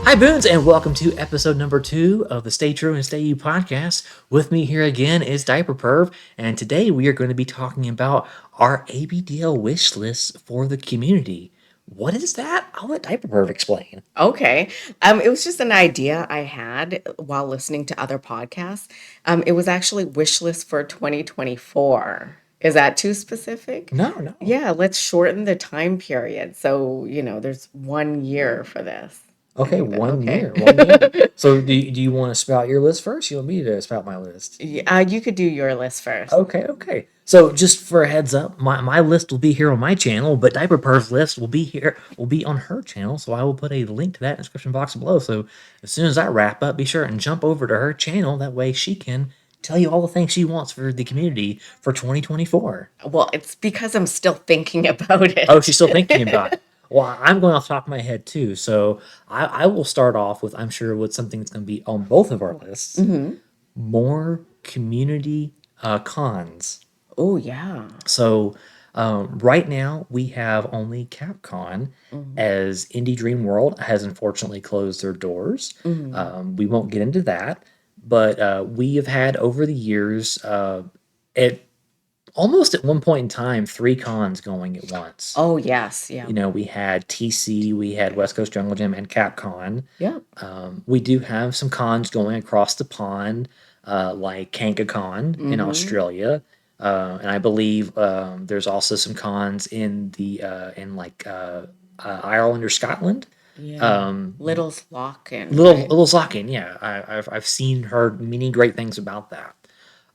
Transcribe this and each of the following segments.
Hi, Boons, and welcome to episode number 2 of the Stay True and Stay You podcast. With me here again is Diaper Perv, and today we are going to be talking about our ABDL wish list for the community. What is that? I'll let Diaper Perv explain. Okay. It was just an idea I had while listening to other podcasts. It was actually wish list for 2024. Is that too specific? No, no. Yeah, let's shorten the time period. So, there's 1 year for this. I Okay, think that, one okay. year, 1 year. So do you want to spout your list first? You want me to spout my list? Yeah, you could do your list first. Okay, okay. So just for a heads up, my list will be here on my channel, but Diaper Perv's list will be on her channel. So I will put a link to that in the description box below. So as soon as I wrap up, be sure and jump over to her channel. That way she can tell you all the things she wants for the community for 2024. Well, it's because I'm still thinking about Oh, she's still thinking it. about it. Well, I'm going off the top of my head too. So I will start off with, I'm sure, with something that's going to be on both of our lists: hmm more community cons. Oh, yeah. So right now we have only Capcom, hmm as Indie Dream World has unfortunately closed their doors. hmm We won't get into that, but we have had over the years, at almost at one point in time, 3 cons going at once. Oh, yes. Yeah. We had TC, we had West Coast Jungle Gym, and Capcom. Yeah. We do have some cons going across the pond, like KangaCon in hmm Australia, and I believe there's also some cons in the Ireland or Scotland. Yeah. Um, Little's Lockin', little right? little Zakin, yeah, I've seen heard many great things about that.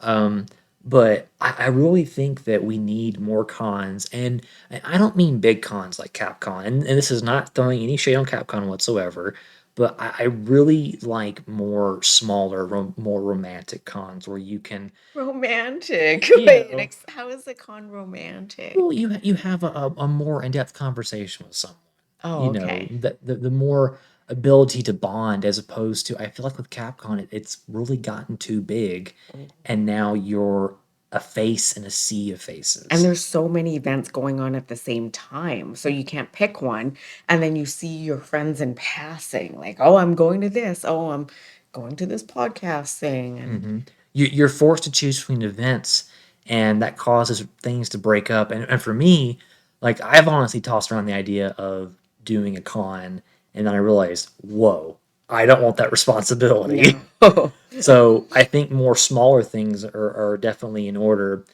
Um, but I really think that we need more cons, and I don't mean big cons like Capcom, and this is not throwing any shade on Capcom whatsoever, but I really like more smaller, more romantic cons where you can, Romantic. you Wait, know, how is the con well, romantic? you have a more in depth conversation with someone. Oh, okay. The more ability to bond, as opposed to, I feel like with Capcom it's really gotten too big, Oh. and now you're a face in a sea of And faces. there's so many events going on at the same time, so you can't pick one. And then you see your friends in passing, like, oh, I'm going to this. Oh, I'm going to this podcast thing. And You're forced to choose between events, and that causes things to break up. And for me, like, I've honestly tossed around the idea of doing a con, and then I realized, whoa, I don't want that responsibility. no. So I think more smaller things are definitely in order.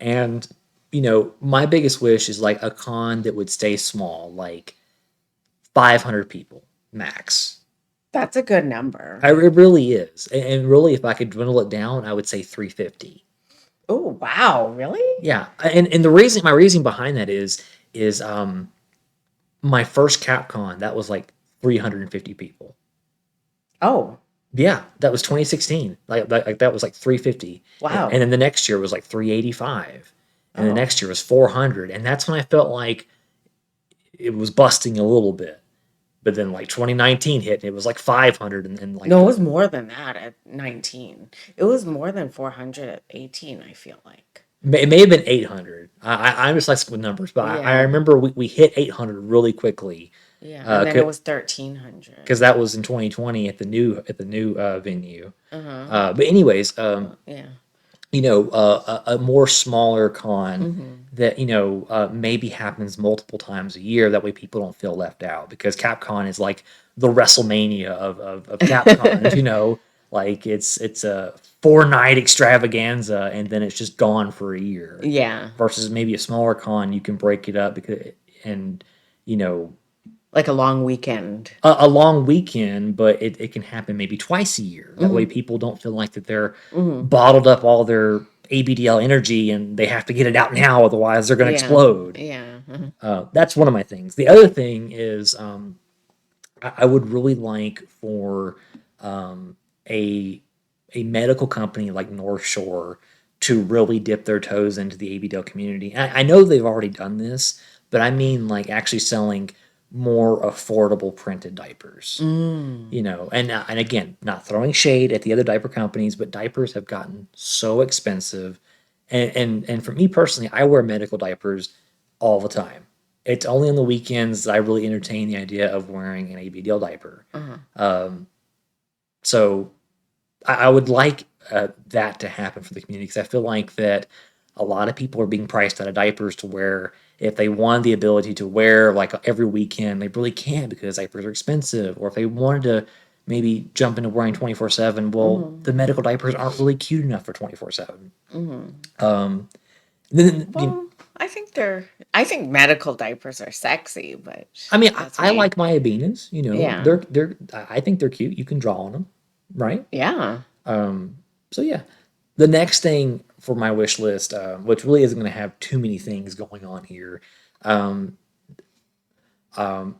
And, my biggest wish is like a con that would stay small, like 500 people max. That's a good number. It really is. And really, if I could dwindle it down, I would say 350. Oh, wow. Really? Yeah. And my reason behind that is my first CapCon, that was like 350 people. Oh, Yeah, that was 2016. Like that was like 350. And wow. then the next year was like 385. And the Oh, next year was 400. And that's when I felt like it was busting a little bit. But then like 2019 hit and it was like 500, and like no, it was more than that at 19. It was more than 400 at 18, I feel like. it may have been 800. I'm just like with numbers, but I Yeah. remember we hit 800 really quickly, Yeah, and then it was 1,300. because that was in 2020 at the new venue. Uh-huh. But anyways, Yeah. a more smaller con Mhm. that maybe happens multiple times a year. That way, people don't feel left out, because Capcom is like the WrestleMania of Capcom. Like it's a 4 night extravaganza, and then it's just gone for a year. Yeah. Versus maybe a smaller con, you can break it up, and you know Like a long weekend. a long weekend, but it can happen maybe twice a year. That way, Mhm. people don't feel like that they're Mhm. bottled up all their ABDL energy and they have to get it out now, otherwise they're going to Yeah. explode. Yeah. Mhm. That's one of my things. The other thing is, I would really like for um, a a medical company like North Shore to really dip their toes into the ABDL community. I know they've already done this, but I mean like actually selling more affordable printed diapers. Mm. And again, not throwing shade at the other diaper companies, but diapers have gotten so expensive. And for me personally, I wear medical diapers all the time. it's only on the weekends that I really entertain the idea of wearing an ABDL diaper. Uh-huh. Um, so I would like that to happen for the community because I feel like that a lot of people are being priced out of diapers to where if they wanted the ability to wear like every weekend, they really can't because diapers are expensive. Or if they wanted to maybe jump into wearing 24/7, well, Mm-hmm. the medical diapers aren't really cute enough for 24/7. Mm-hmm. Um, then Well, I think medical diapers are sexy, but I mean, that's I me. like my Abenas. You know, Yeah. I think they're cute. You can draw on them, right? Yeah. Um, so yeah, the next thing for my wish list, which really isn't going to have too many things going on here, um,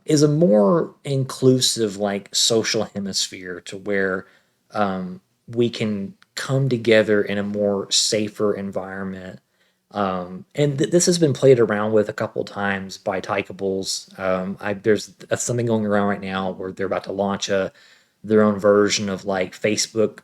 is a more inclusive, like social hemisphere to where we can come together in a more safer environment. And this has been played around with a couple times by Tykables. There's something going around right now where they're about to launch their own version of like Facebook,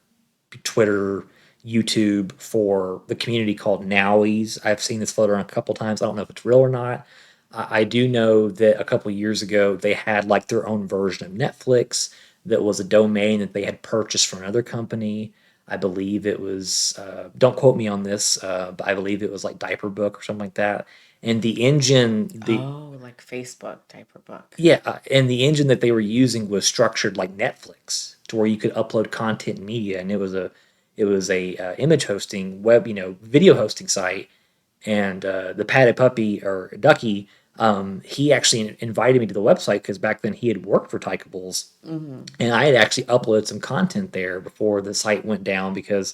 Twitter, YouTube for the community called Nowies. I've seen this float around a couple times. I don't know if it's real or not. I do know that a couple years ago they had like their own version of Netflix that was a domain that they had purchased from another company. I believe it was, don't quote me on this, but I believe it was like Diaper Book or something like that. And the engine, Oh, like Facebook diaper book. yeah, and the engine that they were using was structured like Netflix, to where you could upload content and media, and it was a image hosting web, video hosting site. And the Patted Puppy or Ducky, he actually invited me to the website because back then he had worked for Tykables, Mm-hmm. and I had actually uploaded some content there before the site went down because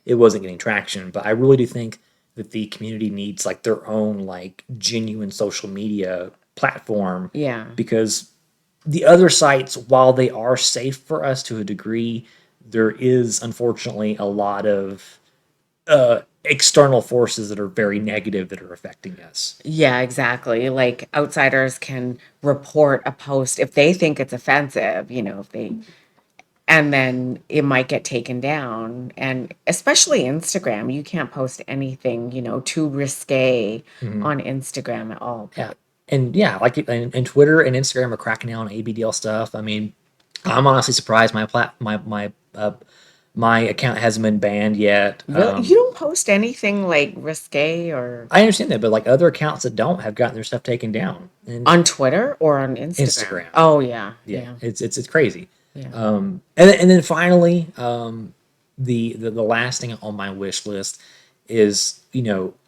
it wasn't getting traction. But I really do think that the community needs like their own like genuine social media platform Yeah. because the other sites, while they are safe for us to a degree, there is unfortunately a lot of external forces that are very negative that are affecting us. Yeah, exactly. Like outsiders can report a post if they think it's offensive, if they and then it might get taken down. And especially Instagram, you can't post anything, too risque Mhm. on Instagram at all. Yeah, and yeah, like and Twitter and Instagram are cracking down on ABDL stuff. I mean, I'm honestly surprised my account hasn't been banned yet. Really? You don't post anything like risque or I understand that, but like other accounts that don't have gotten their stuff taken down, and on Twitter or on Instagram? Instagram. Oh yeah, Yeah, yeah, it's crazy. yeah. And then finally, the last thing on my wish list is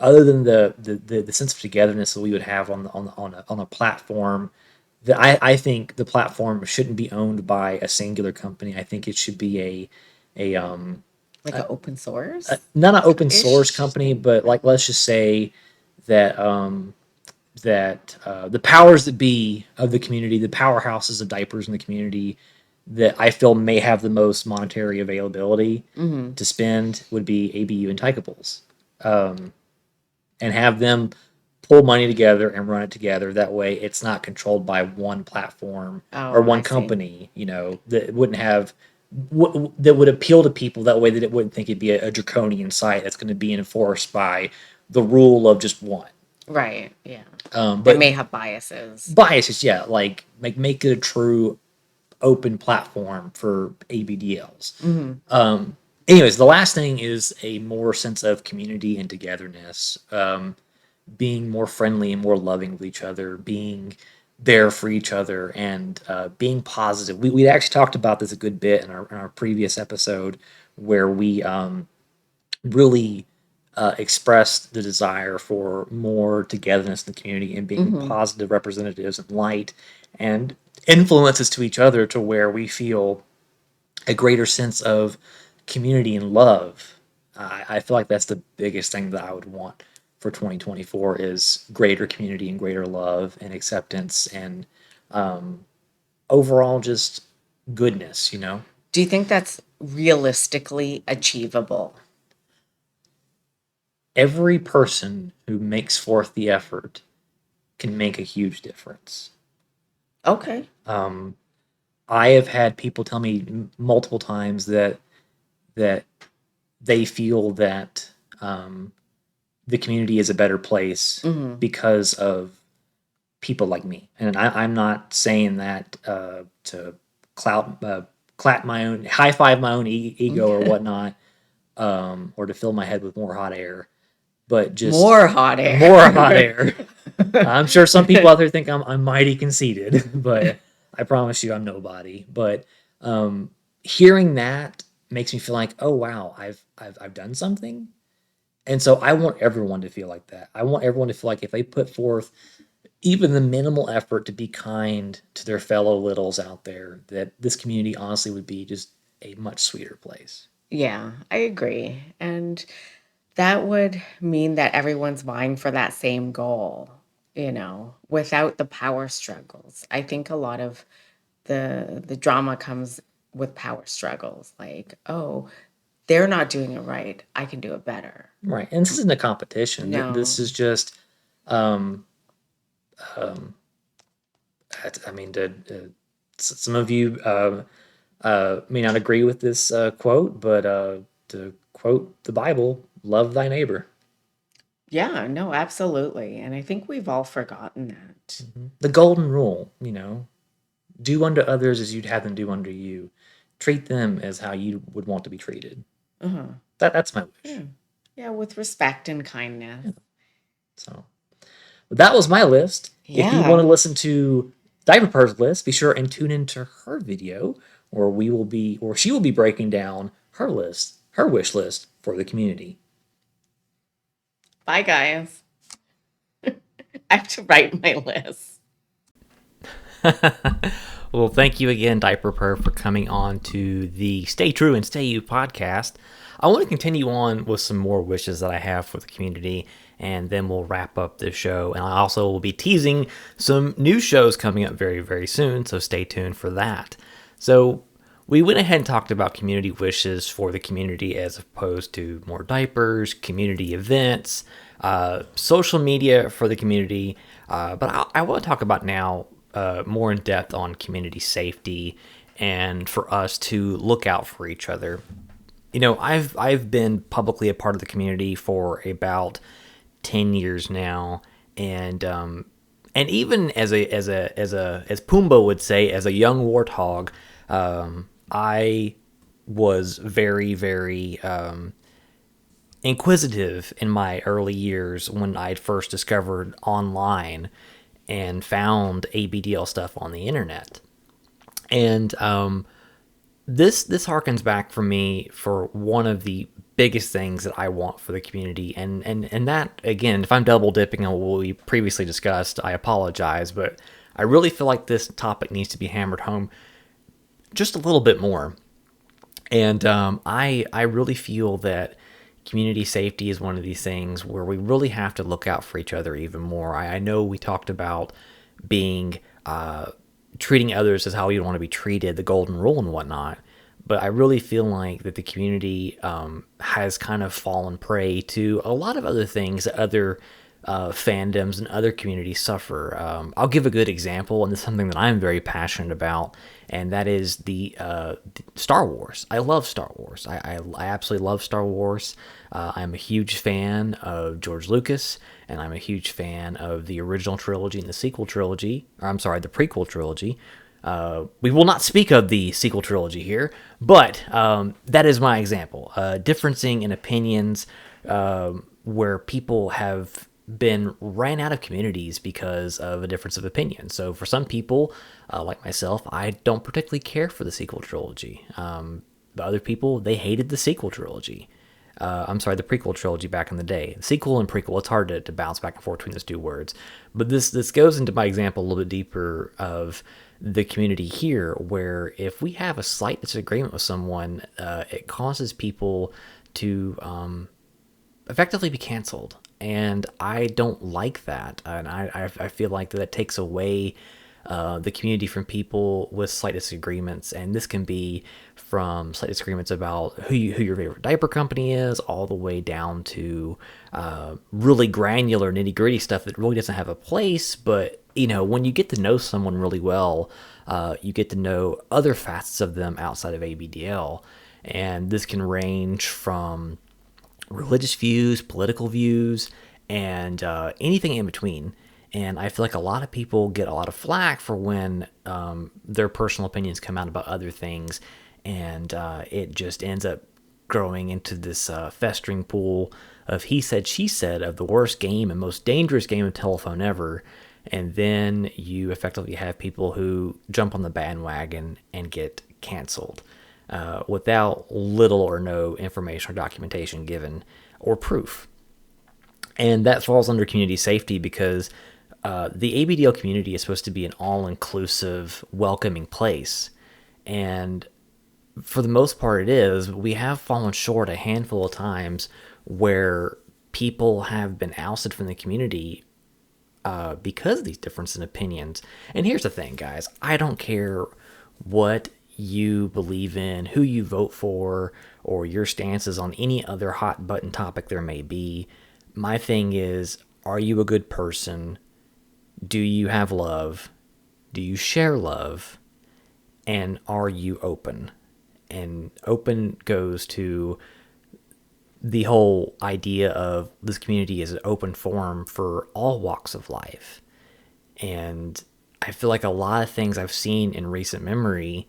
other than the sense of togetherness that we would have on a platform that I think the platform shouldn't be owned by a singular company. I think it should be Like a an open source not an open source ish company, thing. but like let's just say that the powers that be of the community, the powerhouses of diapers in the community that I feel may have the most monetary availability Mm-hmm. to spend would be ABU and Tykables, and have them pull money together and run it together. That way, it's not controlled by one platform or Oh, I one see. company. That wouldn't have that would appeal to people that way that it wouldn't think it'd be a draconian site that's going to be enforced by the rule of just one. Right. Yeah. They But may have biases. biases, yeah, like make it a true open platform for ABDLs. Mm-hmm. Anyways, the last thing is a more sense of community and togetherness, being more friendly and more loving with each other, being there for each other, and being positive. We actually talked about this a good bit in our previous episode where we really expressed the desire for more togetherness in the community and being Mm-hmm. positive representatives and light and influences to each other to where we feel a greater sense of community and love. I feel like that's the biggest thing that I would want for 2024 is greater community and greater love and acceptance and overall just goodness. Do you think that's realistically achievable? Every person who makes forth the effort can make a huge difference. Okay. I have had people tell me multiple times that they feel that the community is a better place Mm-hmm. because of people like me. And I'm not saying that to clout, clap my own, high five my own ego or whatnot, or to fill my head with more hot air, but just More hot more hot air. air. I'm sure some people out there think I'm mighty conceited, but I promise you I'm nobody. But hearing that makes me feel like, oh wow, I've done something. And so I want everyone to feel like that. I want everyone to feel like if they put forth even the minimal effort to be kind to their fellow littles out there, that this community honestly would be just a much sweeter place. Yeah, I agree. And that would mean that everyone's vying for that same goal, without the power struggles. I think a lot of the drama comes with power struggles, like, oh, they're not doing it right, I can do it better. Right. And this isn't a competition. This No. is just, um, um, I mean, some of you may not agree with this quote, but to quote the Bible, love thy neighbor. Yeah, no, absolutely. And I think we've all forgotten that. The golden rule, do unto others as you'd have them do unto you. Treat them as how you would want to be treated. Uh-huh. That's my wish. Yeah. Yeah, with respect and kindness. Yeah. So that was my list. If you want Yeah. to listen to Diaper Purr's list, be sure and tune into her video, or she will be breaking down her list, her wish list for the community. Bye, guys. I have to write my list. Well, thank you again, Diaper Purr, for coming on to the Stay True and Stay You podcast. I want to continue on with some more wishes that I have for the community, and then we'll wrap up this show. And I also will be teasing some new shows coming up very, very soon, so stay tuned for that. So we went ahead and talked about community wishes for the community as opposed to more diapers, community events, social media for the community. But I want to talk about now more in depth on community safety and for us to look out for each other. I've been publicly a part of the community for about 10 years now, and even as Pumbaa would say, as a young warthog, I was very, very inquisitive in my early years when I'd first discovered online and found ABDL stuff on the internet. And this harkens back for me for one of the biggest things that I want for the community. And that, again, if I'm double dipping on what we previously discussed, I apologize, but I really feel like this topic needs to be hammered home just a little bit more. And I really feel that community safety is one of these things where we really have to look out for each other even more. I know we talked about being treating others as how you want to be treated, the golden rule and whatnot, but I really feel like that the community has kind of fallen prey to a lot of other things that other fandoms and other communities suffer. I'll give a good example, and this is something that I'm very passionate about, and that is the Star Wars. I love Star Wars. I absolutely love Star Wars. I'm a huge fan of George Lucas, and I'm a huge fan of the original trilogy and the sequel trilogy, or I'm sorry, the prequel trilogy. We will not speak of the sequel trilogy here, but that is my example. Differencing in opinions where people have been ran out of communities because of a difference of opinion. So for some people, like myself, I don't particularly care for the sequel trilogy. But other people, they hated the sequel trilogy. I'm sorry, the prequel trilogy back in the day. Sequel and prequel, it's hard to bounce back and forth between those two words. But this goes into my example a little bit deeper of the community here, where if we have a slight disagreement with someone, it causes people to effectively be canceled. And I don't like that. And I feel like that takes away the community from people with slight disagreements. And this can be from slight disagreements about who your favorite diaper company is, all the way down to really granular nitty gritty stuff that really doesn't have a place. But, when you get to know someone really well, you get to know other facets of them outside of ABDL. And this can range from religious views, political views, and anything in between. And I feel like a lot of people get a lot of flack for when their personal opinions come out about other things, and it just ends up growing into this festering pool of he said, she said, of the worst game and most dangerous game of telephone ever. And then you effectively have people who jump on the bandwagon and get canceled without little or no information or documentation given or proof. And that falls under community safety because the ABDL community is supposed to be an all-inclusive, welcoming place. And for the most part it is. We have fallen short a handful of times where people have been ousted from the community because of these differences in opinions. And here's the thing, guys. I don't care what you believe in, who you vote for, or your stances on any other hot button topic there may be. My thing is, are you a good person? Do you have love? Do you share love? And are you open? And open goes to the whole idea of this community is an open forum for all walks of life. And I feel like a lot of things I've seen in recent memory,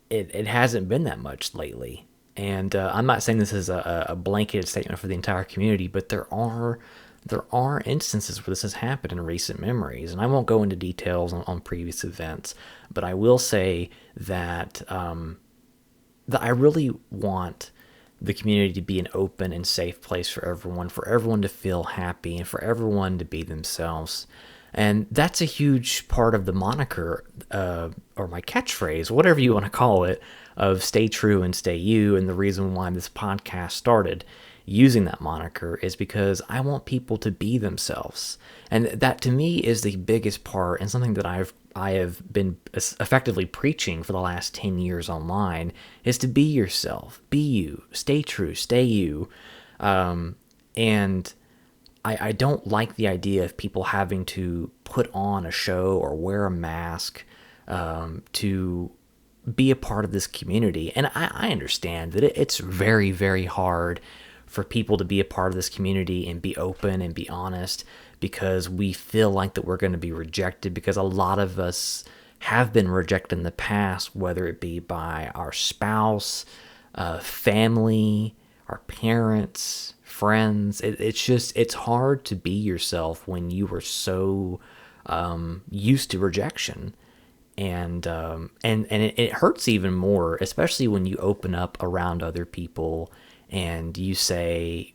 it hasn't been that much lately. And I'm not saying this is a blanketed statement for the entire community, but there are instances where this has happened in recent memories. And I won't go into details on previous events, but I will say that that I really want the community to be an open and safe place for everyone to feel happy, and for everyone to be themselves. And that's a huge part of the moniker, or my catchphrase, whatever you want to call it, of stay true and stay you. And the reason why this podcast started using that moniker is because I want people to be themselves. And that to me is the biggest part, and something that I have been effectively preaching for the last 10 years online, is to be yourself, be you, stay true, stay you. And I don't like the idea of people having to put on a show or wear a mask to be a part of this community. And I understand that it's very, very hard for people to be a part of this community and be open and be honest, because we feel like that we're going to be rejected, because a lot of us have been rejected in the past, whether it be by our spouse, family, our parents, friends. It's hard to be yourself when you were so used to rejection. And it hurts even more, especially when you open up around other people and you say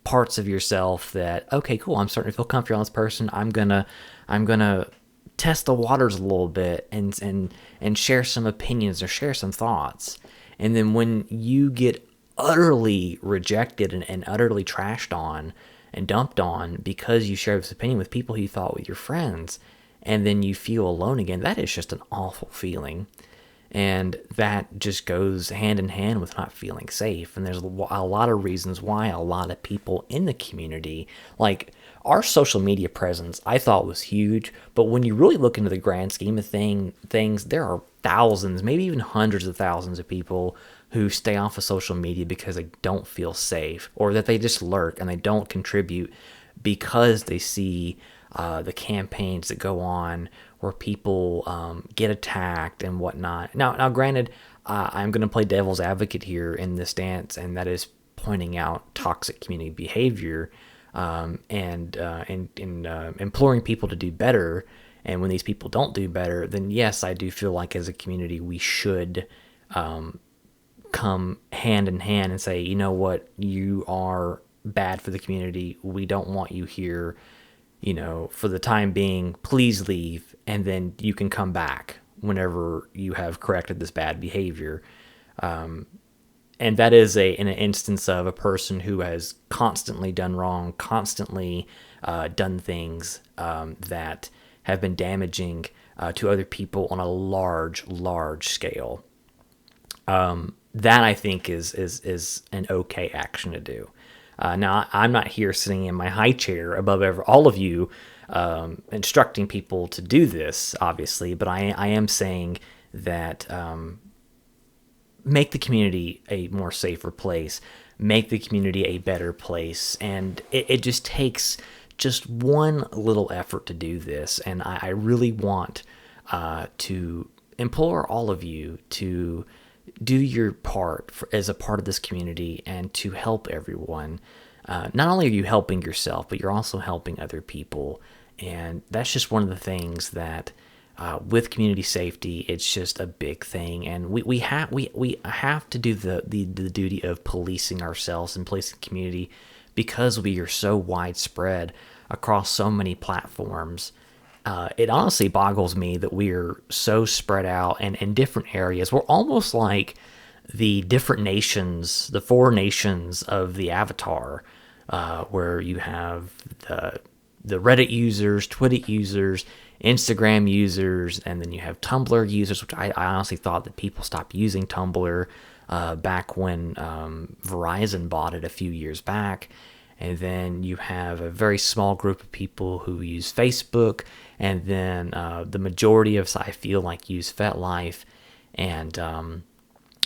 parts of yourself that, okay, cool, I'm starting to feel comfortable on this person. I'm gonna test the waters a little bit and share some opinions or share some thoughts. And then when you get utterly rejected and utterly trashed on and dumped on because you share this opinion with people you thought were your friends, and then you feel alone again, that is just an awful feeling. And that just goes hand in hand with not feeling safe. And there's a lot of reasons why a lot of people in the community, like our social media presence, I thought was huge. But when you really look into the grand scheme of things, there are thousands, maybe even hundreds of thousands of people who stay off of social media because they don't feel safe, or that they just lurk and they don't contribute because they see the campaigns that go on where people get attacked and whatnot. Now, granted, I'm going to play devil's advocate here in this stance, and that is pointing out toxic community behavior and imploring people to do better. And when these people don't do better, then yes, I do feel like as a community we should come hand in hand and say, you know what, you are bad for the community. We don't want you here. For the time being, please leave, and then you can come back whenever you have corrected this bad behavior. And that is an instance of a person who has constantly done wrong, constantly done things that have been damaging to other people on a large, large scale. That I think is an okay action to do. Now, I'm not here sitting in my high chair above all of you instructing people to do this, obviously, but I am saying that make the community a more safer place, make the community a better place, and it just takes just one little effort to do this. And I really want to implore all of you to do your part as a part of this community and to help everyone. Not only are you helping yourself, but you're also helping other people. And that's just one of the things that with community safety, it's just a big thing. And we have to do the duty of policing ourselves and policing the community, because we are so widespread across so many platforms. It honestly boggles me that we are so spread out and in different areas. We're almost like the different nations, the four nations of the Avatar, where you have the Reddit users, Twitter users, Instagram users, and then you have Tumblr users, which I honestly thought that people stopped using Tumblr back when Verizon bought it a few years back. And then you have a very small group of people who use Facebook, and then the majority of us, I feel like, use FetLife. And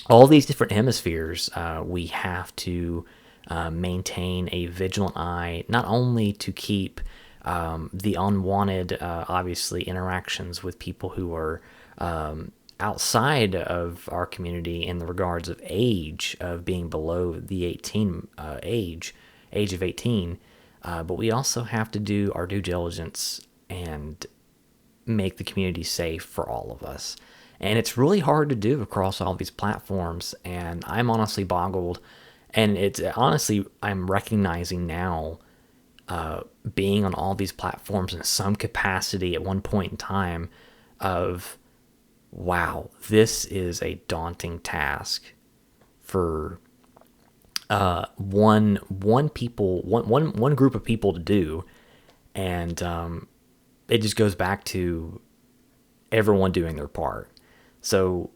all these different hemispheres, we have to maintain a vigilant eye, not only to keep the unwanted, obviously, interactions with people who are outside of our community in the regards of age, of being below the 18 age of 18, but we also have to do our due diligence and make the community safe for all of us. And it's really hard to do across all these platforms, and I'm honestly boggled. And it's honestly, I'm recognizing now, being on all these platforms in some capacity at one point in time, of wow, this is a daunting task for one group of people to do. And it just goes back to everyone doing their part. So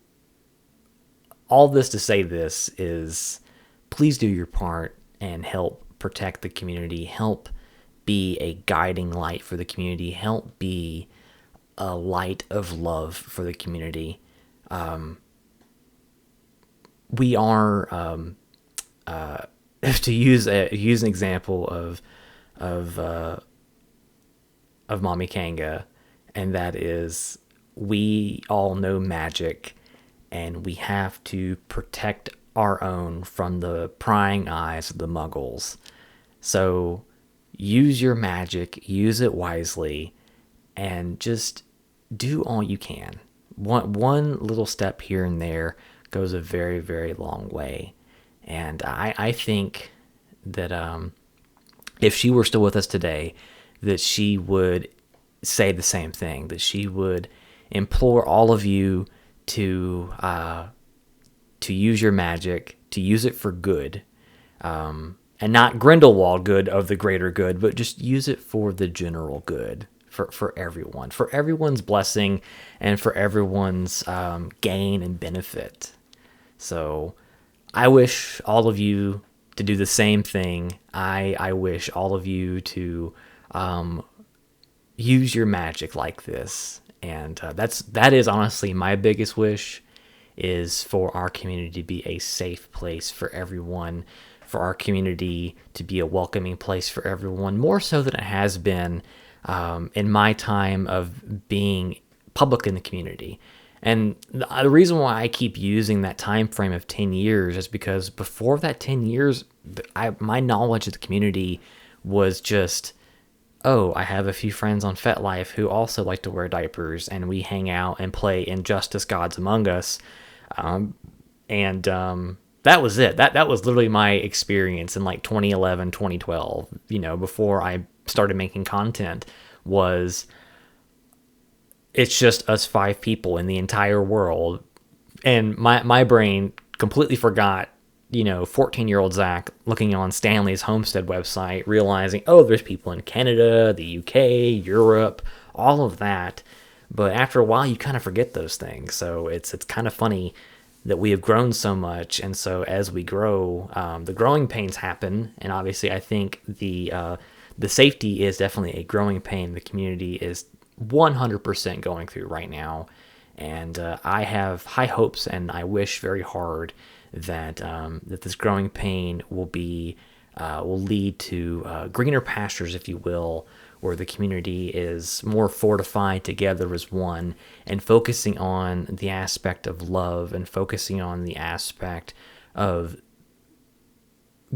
all this to say, this is, please do your part and help protect the community, help be a guiding light for the community, help be a light of love for the community. We are to use an example of Mommy Kanga, and that is, we all know magic, and we have to protect our own from the prying eyes of the muggles. So use your magic, use it wisely, and just do all you can. One little step here and there goes a very, very long way. And I think that if she were still with us today, that she would say the same thing, that she would implore all of you to use your magic, to use it for good, and not Grindelwald good of the greater good, but just use it for the general good, for everyone, for everyone's blessing, and for everyone's gain and benefit. So I wish all of you to do the same thing. I wish all of you to use your magic like this. And that is honestly my biggest wish, is for our community to be a safe place for everyone, for our community to be a welcoming place for everyone, more so than it has been in my time of being public in the community. And the reason why I keep using that time frame of 10 years is because before that 10 years, my knowledge of the community was just, oh, I have a few friends on FetLife who also like to wear diapers, and we hang out and play Injustice Gods Among Us. That was it. That was literally my experience in like 2011, 2012, before I started making content. Was it's just us 5 people in the entire world. And my brain completely forgot, 14-year-old Zach looking on Stanley's Homestead website, realizing, oh, there's people in Canada, the UK, Europe, all of that. But after a while, you kind of forget those things. So it's kind of funny that we have grown so much. And so as we grow, the growing pains happen. And obviously, I think the safety is definitely a growing pain the community is 100% going through right now. And I have high hopes, and I wish very hard that that this growing pain will be will lead to greener pastures, if you will, where the community is more fortified together as one, and focusing on the aspect of love and focusing on the aspect of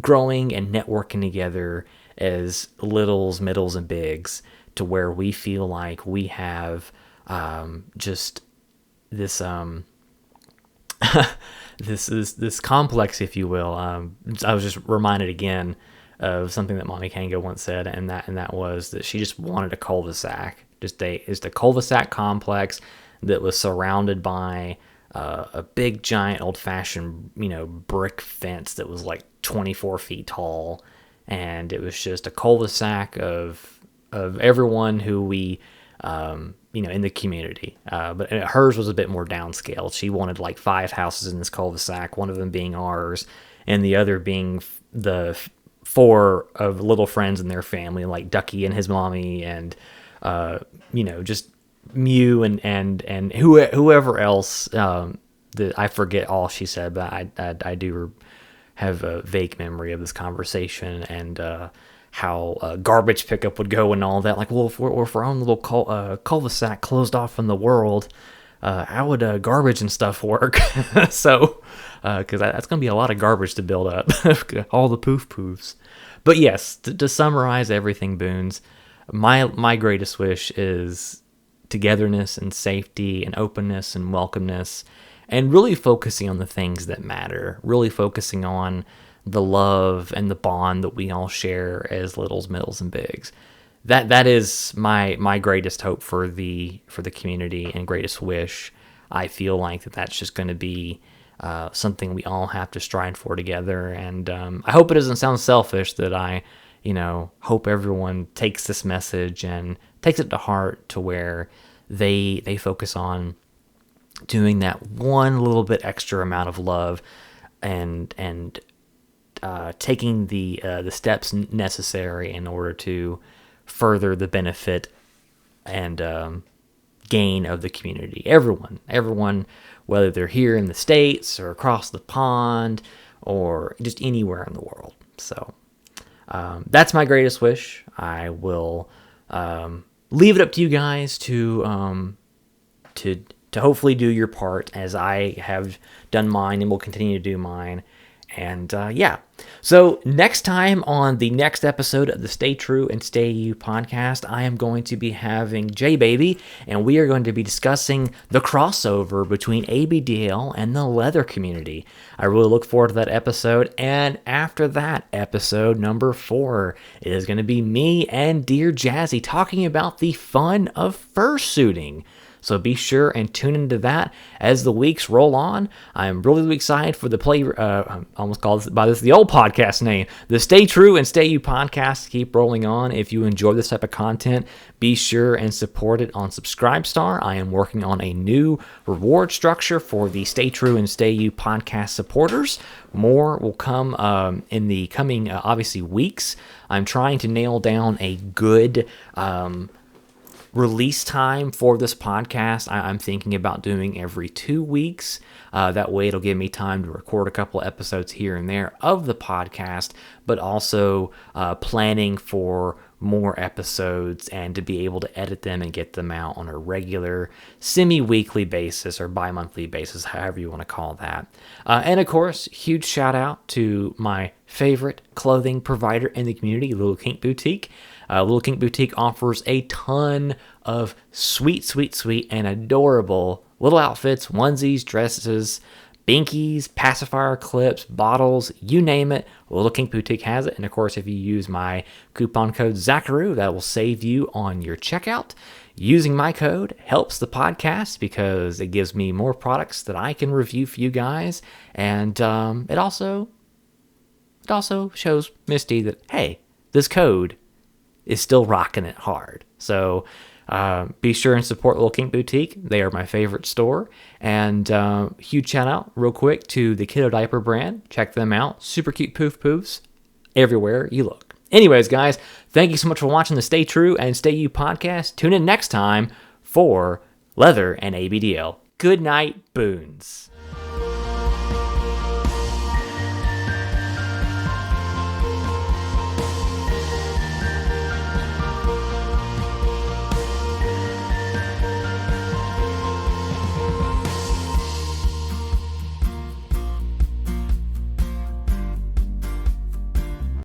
growing and networking together as littles, middles, and bigs, to where we feel like we have just this this complex, if you will. I was just reminded again of something that Mommy Kango once said, and that was that she just wanted a cul-de-sac, just a cul-de-sac complex that was surrounded by a big giant old-fashioned brick fence that was like 24 feet tall, and it was just a cul-de-sac of everyone who we in the community. But hers was a bit more downscaled. She wanted like 5 houses in this cul-de-sac, one of them being ours, and the other being the 4 of little friends and their family, like Ducky and his mommy, and just Mew and whoever else. That I forget all she said, but I do have a vague memory of this conversation, and how garbage pickup would go and all that. Like, well, if we're our own little cul-de-sac closed off from the world, how would garbage and stuff work? So, because that's going to be a lot of garbage to build up, all the poofs. But yes, to summarize everything, Boons, my greatest wish is togetherness and safety and openness and welcomeness, and really focusing on the things that matter, really focusing on the love and the bond that we all share as littles, middles, and bigs. That is my greatest hope for the community, and greatest wish. I feel like that's just going to be something we all have to strive for together. And I hope it doesn't sound selfish that I hope everyone takes this message and takes it to heart, to where they focus on doing that one little bit extra amount of love, and taking the steps necessary in order to further the benefit and gain of the community. Everyone, whether they're here in the States or across the pond or just anywhere in the world. So that's my greatest wish. I will leave it up to you guys to hopefully do your part, as I have done mine and will continue to do mine. And so next time, on the next episode of the Stay True and Stay You podcast, I am going to be having J Baby, and we are going to be discussing the crossover between ABDL and the leather community. I really look forward to that episode. And after that, episode number 4 is going to be me and Dear Jazzy talking about the fun of fursuiting. So be sure and tune into that as the weeks roll on. I'm really excited for the I almost called this by the old podcast name, the Stay True and Stay You podcast. Keep rolling on. If you enjoy this type of content, be sure and support it on Subscribestar. I am working on a new reward structure for the Stay True and Stay You podcast supporters. More will come in the coming, obviously, weeks. I'm trying to nail down a good release time for this podcast. I'm thinking about doing every 2 weeks. That way it'll give me time to record a couple episodes here and there of the podcast, but also planning for more episodes and to be able to edit them and get them out on a regular semi-weekly basis or bi-monthly basis, however you want to call that. And of course, huge shout out to my favorite clothing provider in the community, Little Kink Boutique. Little Kink Boutique offers a ton of sweet and adorable little outfits, onesies, dresses, binkies, pacifier clips, bottles, you name it. Little Kink Boutique has it. And of course, if you use my coupon code Zacharoo, that will save you on your checkout. Using my code helps the podcast because it gives me more products that I can review for you guys. And it also shows Misty that, hey, this code is still rocking it hard. So be sure and support Little Kink Boutique. They are my favorite store. And huge shout out real quick to the Kiddo Diaper brand. Check them out. Super cute poofs everywhere you look. Anyways, guys, thank you so much for watching the Stay True and Stay You podcast. Tune in next time for Leather and ABDL. Good night, Boons.